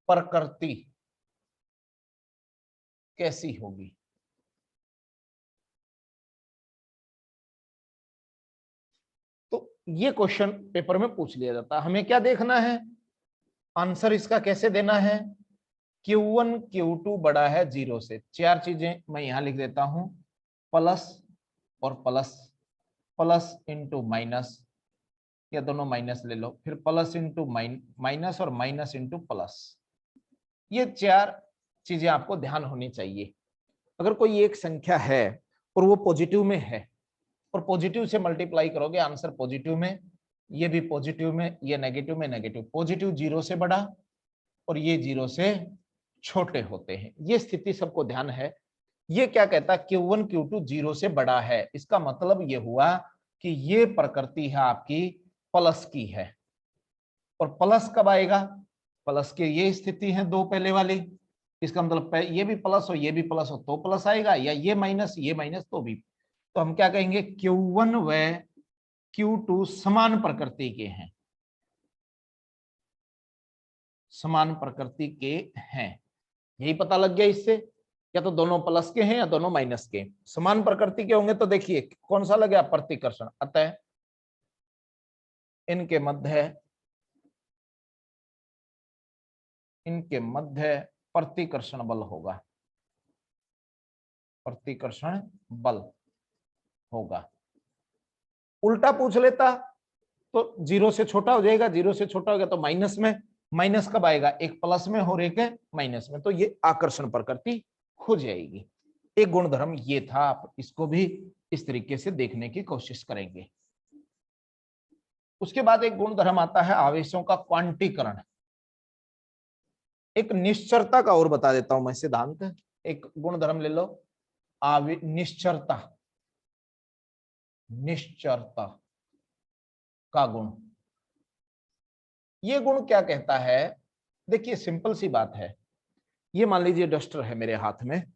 A: प्रकृति कैसी होगी। ये क्वेश्चन पेपर में पूछ लिया जाता है। हमें क्या देखना है, आंसर इसका कैसे देना है। Q1 Q2 बड़ा है 0 से। चार चीजें मैं यहां लिख देता हूं, प्लस और प्लस, प्लस इंटू माइनस, या दोनों माइनस ले लो, फिर प्लस इंटू माइनस और माइनस इंटू प्लस। ये चार चीजें आपको ध्यान होनी चाहिए। अगर कोई एक संख्या है और वो पॉजिटिव में है और पॉजिटिव से मल्टीप्लाई करोगे आंसर पॉजिटिव में, ये भी पॉजिटिव में, ये नेगेटिव में नेगेटिव, पॉजिटिव 0 से बड़ा और ये 0 से छोटे होते हैं। ये स्थिति सबको ध्यान है। ये क्या कहता है, Q1 Q2 0 से बड़ा है, इसका मतलब ये हुआ कि ये प्रकृति है आपकी प्लस की है। और प्लस कब आएगा, प्लस के ये स्थिति है दो पहले वाली, इसका मतलब ये भी प्लस हो ये भी प्लस हो तो प्लस आएगा, या ये माइनस तो भी। तो हम क्या कहेंगे, Q1 व Q2 समान प्रकृति के हैं, समान प्रकृति के हैं। यही पता लग गया इससे, या तो दोनों प्लस के हैं या दोनों माइनस के। समान प्रकृति के होंगे तो देखिए कौन सा लग गया, प्रतिकर्षण, अतः इनके मध्य प्रतिकर्षण बल होगा, प्रतिकर्षण बल होगा। उल्टा पूछ लेता तो 0 से छोटा हो जाएगा, 0 से छोटा हो गया तो माइनस में, माइनस कब आएगा, एक प्लस में और एक माइनस में, तो ये आकर्षण प्रकृति हो जाएगी। एक गुणधर्म ये था, आप इसको भी इस तरीके से देखने की कोशिश करेंगे। उसके बाद एक गुणधर्म आता है आवेशों का क्वांटीकरण। एक निश्चरता का और बता देता हूं मैं सिद्धांत, एक गुणधर्म ले लो, निश्चरता, निश्चरता का गुण। ये गुण क्या कहता है, देखिए सिंपल सी बात है। ये मान लीजिए डस्टर है मेरे हाथ में,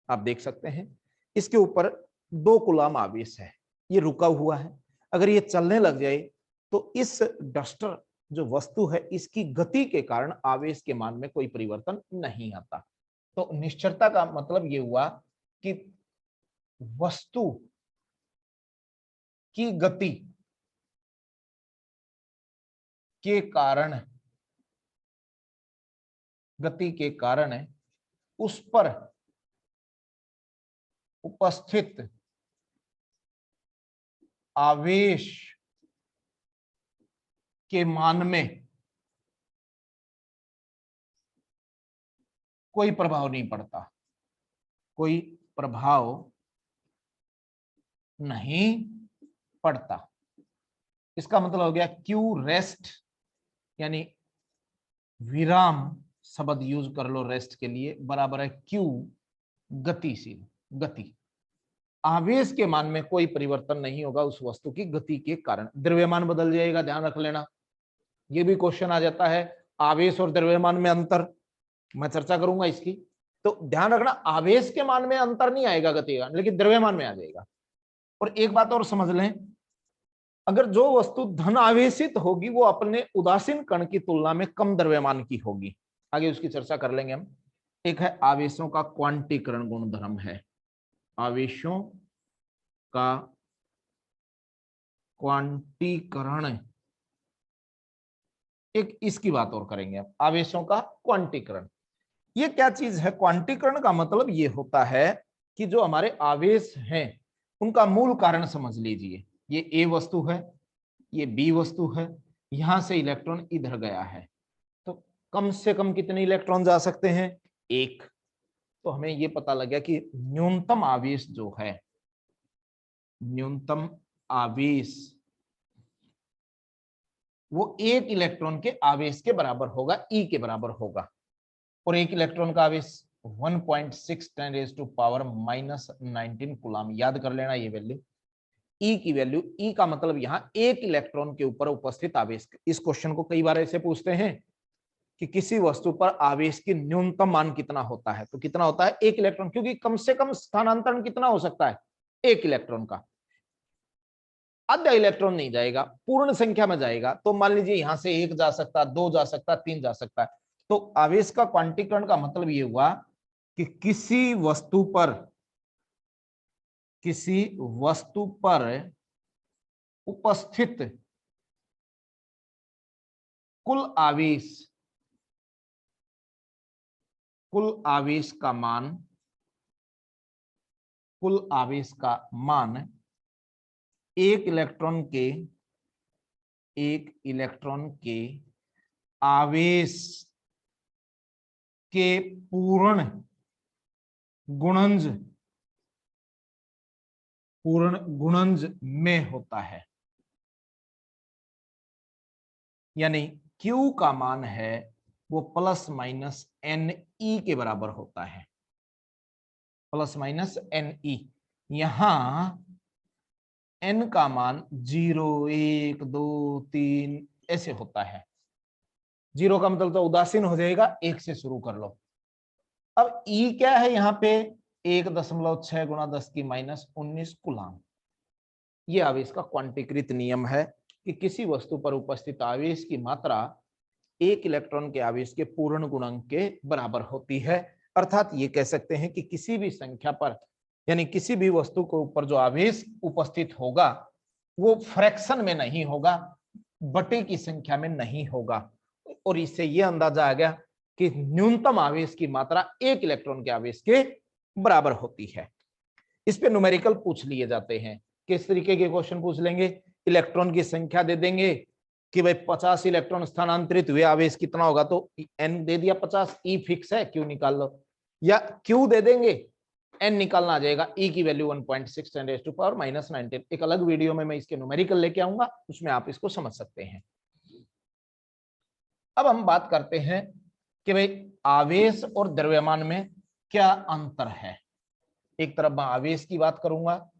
A: आप देख सकते हैं, इसके ऊपर 2 कूलाम आवेश है, ये रुका हुआ है। अगर ये चलने लग जाए तो इस डस्टर जो वस्तु है इसकी गति के कारण आवेश के मान में कोई परिवर्तन नहीं आता। तो निश्चरता का मतलब ये हुआ कि वस्तु की गति के कारण, गति के कारण उस पर उपस्थित आवेश के मान में कोई प्रभाव नहीं पड़ता, कोई प्रभाव नहीं पड़ता। इसका मतलब हो गया क्यू रेस्ट, यानी विराम शब्द यूज कर लो रेस्ट के लिए, बराबर है क्यू गतिशील, गति। आवेश के मान में कोई परिवर्तन नहीं होगा उस वस्तु की गति के कारण। द्रव्यमान बदल जाएगा, ध्यान रख लेना। ये भी क्वेश्चन आ जाता है, आवेश और द्रव्यमान में अंतर, मैं चर्चा करूंगा इसकी। तो ध्यान रखना, आवेश के मान में अंतर नहीं आएगा गति का, लेकिन द्रव्यमान में आ जाएगा। और एक बात और समझ लें, अगर जो वस्तु धन आवेशित होगी वो अपने उदासीन कण की तुलना में कम द्रव्यमान की होगी। आगे उसकी चर्चा कर लेंगे हम। एक है आवेशों का क्वांटीकरण गुणधर्म है, आवेशों का क्वांटीकरण, एक इसकी बात और करेंगे हम, आवेशों का क्वांटीकरण। ये क्या चीज है, क्वांटीकरण का मतलब ये होता है कि जो हमारे आवेश हैं उनका मूल कारण समझ लीजिए। ये ए वस्तु है, ये बी वस्तु है, यहां से इलेक्ट्रॉन इधर गया है, तो कम से कम कितने इलेक्ट्रॉन जा सकते हैं, एक। तो हमें ये पता लग गया कि न्यूनतम आवेश जो है, न्यूनतम आवेश वो एक इलेक्ट्रॉन के आवेश के बराबर होगा, ई के बराबर होगा। और एक इलेक्ट्रॉन का आवेश 1.6 10⁻⁻19 कूलाम, याद कर लेना ये वैल्यू, ई की वैल्यू। ई का मतलब यहां एक इलेक्ट्रॉन के ऊपर उपस्थित आवेश। इस क्वेश्चन को कई बार ऐसे पूछते हैं कि किसी वस्तु पर आवेश की न्यूनतम मान कितना होता है, तो कितना होता है, एक इलेक्ट्रॉन, क्योंकि कम से कम स्थानांतरण कितना हो सकता है, एक इलेक्ट्रॉन का। आधा इलेक्ट्रॉन नहीं जाएगा, पूर्ण संख्या में जाएगा। तो मान लीजिए यहां से 1 जा सकता, 2 जा सकता, 3 जा सकता है। तो आवेश का क्वांटीकरण का मतलब ये हुआ कि किसी वस्तु पर उपस्थित कुल आवेश का मान, कुल आवेश का मान एक इलेक्ट्रॉन के आवेश के पूर्ण गुणज में होता है। यानी Q का मान है वो प्लस माइनस NE के बराबर होता है, प्लस माइनस NE। यहां N का मान 0, 1, 2, 3 ऐसे होता है। 0 का मतलब तो उदासीन हो जाएगा, 1 से शुरू कर लो। अब E क्या है यहाँ पे 1.6 गुणा 10 की माइनस 19 कूलाम। ये आवेश का क्वांटीकृत नियम है कि किसी वस्तु पर उपस्थित आवेश की मात्रा एक इलेक्ट्रॉन के आवेश के पूर्ण गुणक के बराबर होती है। अर्थात ये कह सकते हैं कि किसी भी संख्या पर, यानी किसी भी वस्तु के ऊपर जो आवेश उपस्थित होगा वो फ्रैक्शन में नहीं होगा, बटे की संख्या में नहीं होगा। और इससे ये अंदाजा आ गया कि न्यूनतम आवेश की मात्रा एक इलेक्ट्रॉन के आवेश के बराबर होती है। इस पे न्यूमेरिकल पूछ लिए जाते हैं। किस तरीके के क्वेश्चन पूछ लेंगे? इलेक्ट्रॉन की संख्या दे देंगे कि भाई 50 इलेक्ट्रॉन स्थानांतरित हुए, आवेश कितना होगा, तो n दे दिया 50, E फिक्स है, Q निकाल लो। या Q दे देंगे, n निकालना आ जाएगा, E की वैल्यू 1.6 10 to power -19। एक अलग वीडियो में मैं इसके न्यूमेरिकल लेके आऊंगा, उसमें आप इसको समझ सकते हैं। अब हम बात करते हैं कि भाई आवेश और द्रव्यमान में क्या अंतर है। एक तरफ मैं आवेश की बात करूंगा,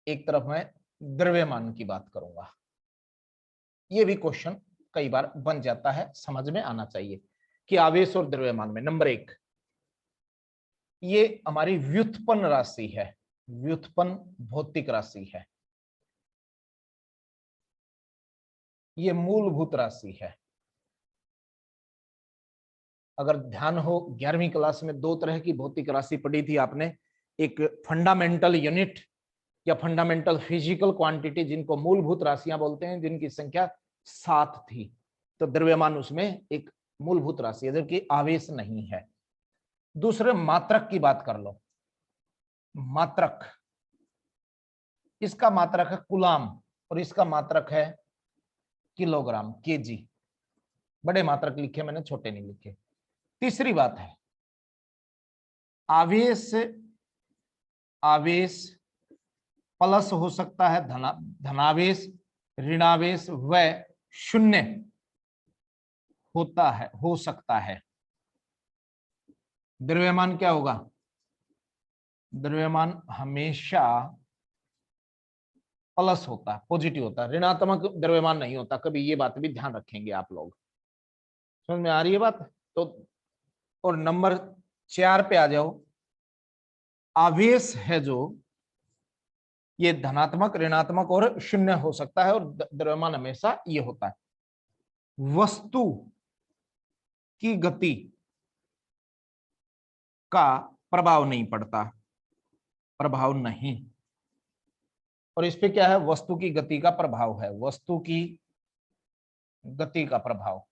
A: एक तरफ मैं द्रव्यमान की बात करूंगा। ये भी क्वेश्चन कई बार बन जाता है, समझ में आना चाहिए कि आवेश और द्रव्यमान में। नंबर 1, ये हमारी व्युत्पन्न राशि है, व्युत्पन्न भौतिक राशि है, ये मूलभूत राशि है। अगर ध्यान हो 11वीं क्लास में 2 तरह की भौतिक राशि पढ़ी थी आपने, एक फंडामेंटल यूनिट या फंडामेंटल फिजिकल क्वांटिटी, जिनको मूलभूत राशियां बोलते हैं, जिनकी संख्या 7 थी। तो द्रव्यमान उसमें एक मूलभूत राशि है, जबकि आवेश नहीं है। दूसरे मात्रक की बात कर लो, मात्रक, इसका मात्रक है कूलाम और इसका मात्रक है किलोग्राम, केजी। बड़े मात्रक लिखे मैंने, छोटे नहीं लिखे। तीसरी बात है आवेश प्लस हो सकता है, धनावेश, ऋणावेश व शून्य होता है, हो सकता है। द्रव्यमान क्या होगा? द्रव्यमान हमेशा प्लस होता है, पॉजिटिव होता है, ऋणात्मक द्रव्यमान नहीं होता कभी। ये बात भी ध्यान रखेंगे आप लोग। समझ में आ रही है बात? तो और नंबर 4 पे आ जाओ, आवेश है जो ये धनात्मक, ऋणात्मक और शून्य हो सकता है, और द्रव्यमान हमेशा ये होता है। वस्तु की गति का प्रभाव नहीं पड़ता, प्रभाव नहीं। और इस पे क्या है? वस्तु की गति का प्रभाव है, वस्तु की गति का प्रभाव,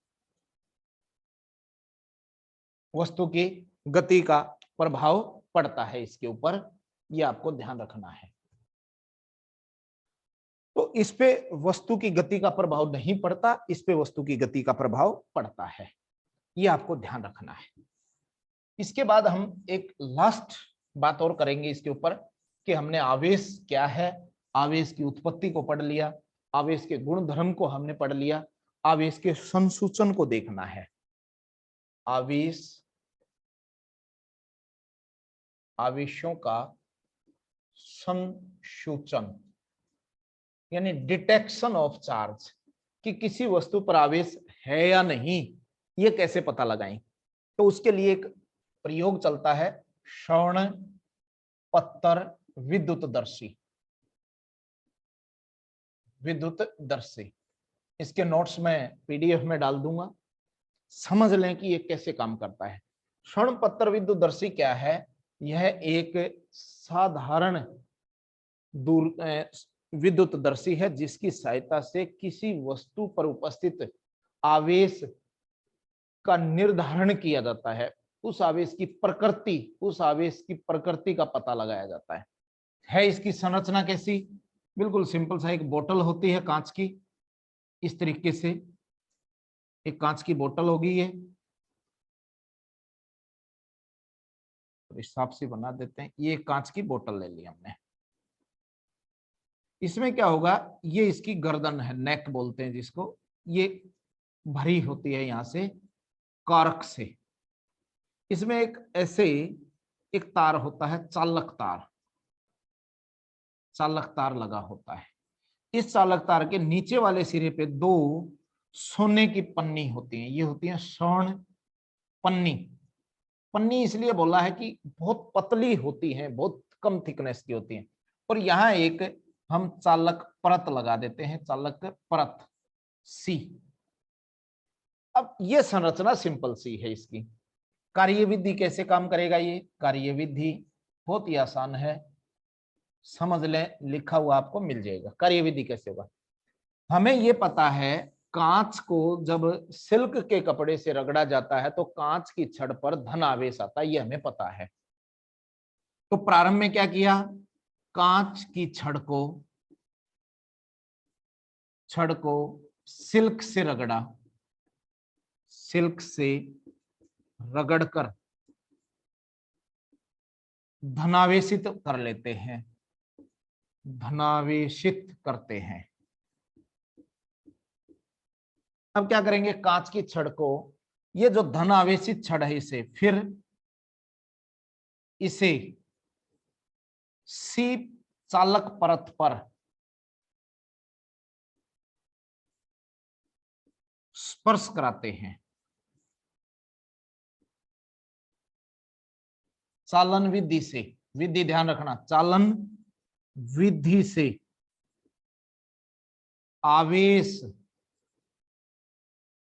A: वस्तु की गति का प्रभाव पड़ता है इसके ऊपर, ये आपको ध्यान रखना है। तो इस पे वस्तु की गति का प्रभाव नहीं पड़ता, इस पे वस्तु की गति का प्रभाव पड़ता है, ये आपको ध्यान रखना है। इसके बाद हम एक लास्ट बात और करेंगे इसके ऊपर कि हमने आवेश क्या है, आवेश की उत्पत्ति को पढ़ लिया, आवेश के गुण धर्म को हमने पढ़ लिया, आवेश के संसूचन को देखना है। आवेशों का संसूचन यानी डिटेक्शन ऑफ चार्ज, कि किसी वस्तु पर आवेश है या नहीं, ये कैसे पता लगाएं। तो उसके लिए एक प्रयोग चलता है, श्रवण पत्तर विद्युतदर्शी। विद्युतदर्शी, इसके नोट्स में पीडीएफ में डाल दूंगा, समझ लें कि ये कैसे काम करता है। श्रवण पत्तर विद्युतदर्शी क्या है? यह एक साधारण दूर विद्युतदर्शी है, जिसकी सहायता से किसी वस्तु पर उपस्थित आवेश का निर्धारण किया जाता है, उस आवेश की प्रकृति का पता लगाया जाता है। इसकी संरचना कैसी? बिल्कुल सिंपल सा, एक बोतल होती है कांच की, इस तरीके से एक कांच की बोतल होगी, ये हिसाब से बना देते हैं। ये कांच की बोतल ले ली हमने, इसमें क्या होगा, ये इसकी गर्दन है, नेक बोलते हैं जिसको, ये भरी होती है यहां से कॉर्क से। इसमें एक ऐसे एक तार होता है, चालक तार लगा होता है। इस चालक तार के नीचे वाले सिरे पे दो सोने की पन्नी होती है, ये होती है स्वर्ण पन्नी। पन्नी इसलिए बोला है कि बहुत पतली होती है, बहुत कम थिकनेस की होती है। और यहाँ एक हम चालक परत लगा देते हैं, चालक परत सी। अब ये संरचना सिंपल सी है। इसकी कार्यविधि कैसे काम करेगा? ये कार्यविधि बहुत ही आसान है, समझ लें, लिखा हुआ आपको मिल जाएगा। कार्यविधि कैसे होगा? हमें ये पता है, कांच को जब सिल्क के कपड़े से रगड़ा जाता है तो कांच की छड़ पर धन आवेश आता है, ये हमें पता है। तो प्रारंभ में क्या किया, कांच की छड़ को सिल्क से रगड़कर धनावेशित कर लेते हैं, धनावेशित करते हैं। अब क्या करेंगे, कांच की छड़ को, ये जो धनावेशित छड़ है, इसे सी चालक परत पर स्पर्श कराते हैं। चालन विधि से, विधि ध्यान रखना, चालन विधि से आवेश,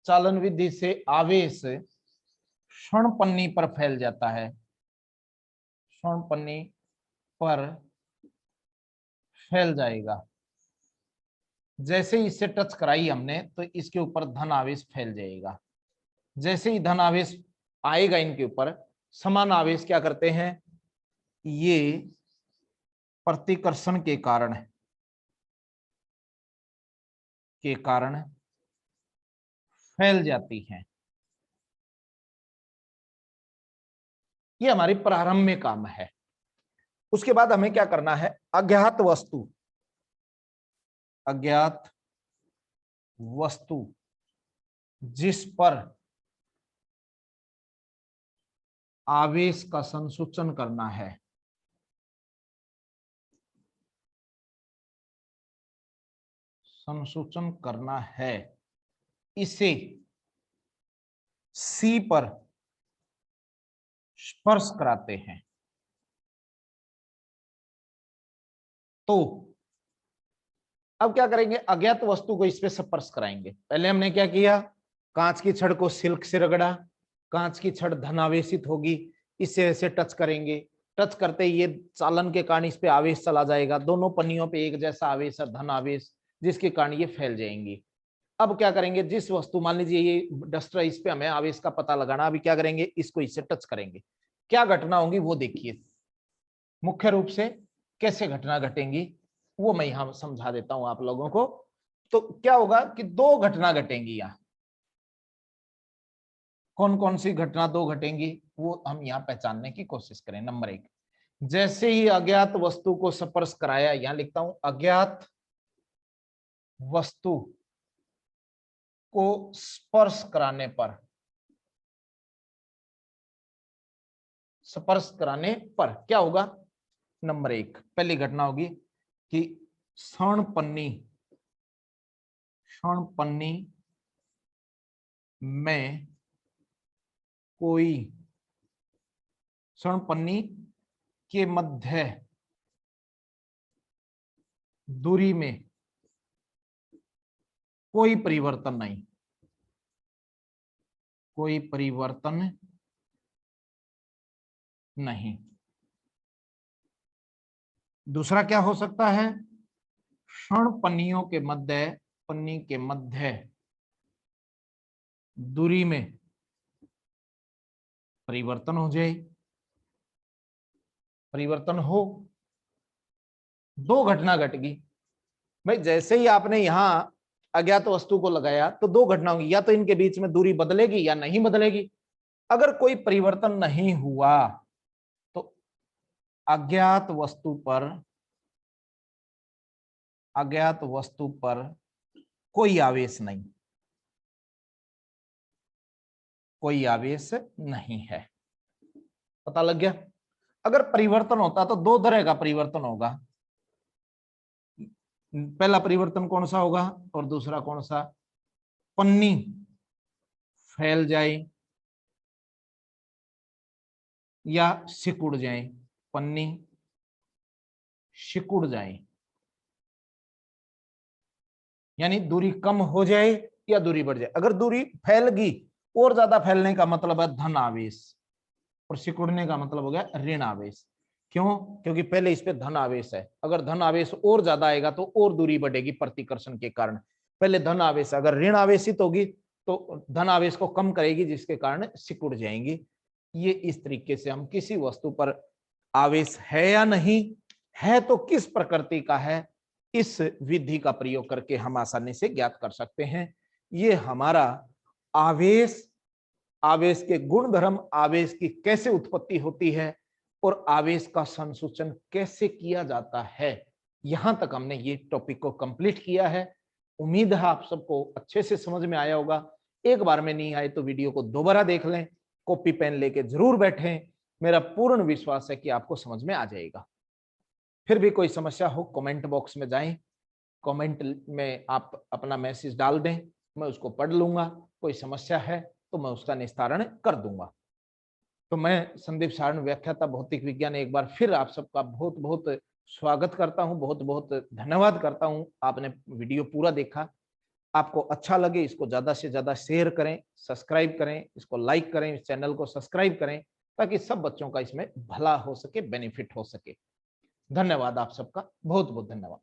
A: चालन विधि से आवेश स्वर्ण पन्नी पर फैल जाता है, स्वर्ण पन्नी पर फैल जाएगा। जैसे ही इससे टच कराई हमने तो इसके ऊपर धन आवेश फैल जाएगा। जैसे ही धन आवेश आएगा इनके ऊपर, समान आवेश क्या करते हैं, ये प्रतिकर्षण के कारण फैल जाती हैं। ये हमारी प्रारंभ में काम है। उसके बाद हमें क्या करना है, अज्ञात वस्तु जिस पर आवेश का संसूचन करना है, इसे सी पर स्पर्श कराते हैं। तो अब क्या करेंगे, अज्ञात वस्तु को इस पे स्पर्श कराएंगे। पहले हमने क्या किया, कांच की छड़ को सिल्क से रगड़ा, कांच की छड़ धनावेशित होगी, इससे ऐसे टच करेंगे, टच करते ही ये चालन के कारण इस पे आवेश चला जाएगा। दोनों पन्नियों पे एक जैसा आवेश है, धन आवेश, जिसके कारण ये फैल जाएंगी। अब क्या करेंगे, जिस वस्तु, मान लीजिए ये डस्टर, इस पे हमें आवेश का पता लगाना। अभी क्या करेंगे, इसको इससे टच करेंगे, क्या घटना होगी वो देखिए। मुख्य रूप से कैसे घटना घटेंगी वो मैं यहां समझा देता हूं आप लोगों को। तो क्या होगा कि दो घटना घटेंगी यहां। कौन कौन सी घटना दो घटेंगी वो हम यहां पहचानने की कोशिश करें। नंबर एक, जैसे ही अज्ञात वस्तु को स्पर्श कराया, यहां लिखता हूं, अज्ञात वस्तु को स्पर्श कराने पर क्या होगा, नंबर एक, पहली घटना होगी कि स्वर्ण पन्नी में कोई, स्वर्ण पन्नी के मध्य दूरी में कोई परिवर्तन नहीं। दूसरा क्या हो सकता है, स्वर्ण पन्नी के मध्य दूरी में परिवर्तन हो जाए, परिवर्तन हो, दो घटना घट गई भाई। जैसे ही आपने यहां अज्ञात वस्तु को लगाया तो दो घटना होंगी, या तो इनके बीच में दूरी बदलेगी या नहीं बदलेगी। अगर कोई परिवर्तन नहीं हुआ तो अज्ञात वस्तु पर कोई आवेश नहीं, कोई आवेश नहीं है। पता लग गया? अगर परिवर्तन होता तो दो तरह का परिवर्तन होगा। पहला परिवर्तन कौन सा होगा और दूसरा कौन सा? पन्नी फैल जाए या सिकुड़ जाए, पन्नी सिकुड़ जाए, यानी दूरी कम हो जाए या दूरी बढ़ जाए। अगर दूरी फैल गई, और ज्यादा फैलने का मतलब है धन आवेश, और सिकुड़ने का मतलब हो गया ऋण आवेश। क्यों? क्योंकि पहले इस पे धन आवेश है, अगर धन आवेश और ज्यादा आएगा तो और दूरी बढ़ेगी प्रतिकर्षण के कारण। पहले धन आवेश, अगर ऋण आवेशित होगी तो धन आवेश को कम करेगी, जिसके कारण सिकुड़ जाएंगी। ये इस तरीके से हम किसी वस्तु पर आवेश है या नहीं है तो किस प्रकृति का है, इस विधि का प्रयोग करके हम आसानी से ज्ञात कर सकते हैं। ये हमारा आवेश, आवेश के गुण धर्म, आवेश की कैसे उत्पत्ति होती है और आवेश का संसूचन कैसे किया जाता है, यहां तक हमने ये टॉपिक को कंप्लीट किया है। उम्मीद है आप सबको अच्छे से समझ में आया होगा। एक बार में नहीं आए तो वीडियो को दोबारा देख लें, कॉपी पेन लेके जरूर बैठें। मेरा पूर्ण विश्वास है कि आपको समझ में आ जाएगा। फिर भी कोई समस्या हो कमेंट बॉक्स में जाएं, कमेंट में आप अपना मैसेज डाल दें, मैं उसको पढ़ लूंगा। कोई समस्या है तो मैं उसका निस्तारण कर दूंगा। तो मैं संदीप सारण, व्याख्याता भौतिक विज्ञान, एक बार फिर आप सबका बहुत बहुत स्वागत करता हूं, बहुत बहुत धन्यवाद करता हूं। आपने वीडियो पूरा देखा। आपको अच्छा लगे इसको ज्यादा से ज्यादा शेयर करें, सब्सक्राइब करें, इसको लाइक करें, इस चैनल को सब्सक्राइब करें, ताकि सब बच्चों का इसमें भला हो सके, बेनिफिट हो सके। धन्यवाद आप सबका, बहुत बहुत धन्यवाद।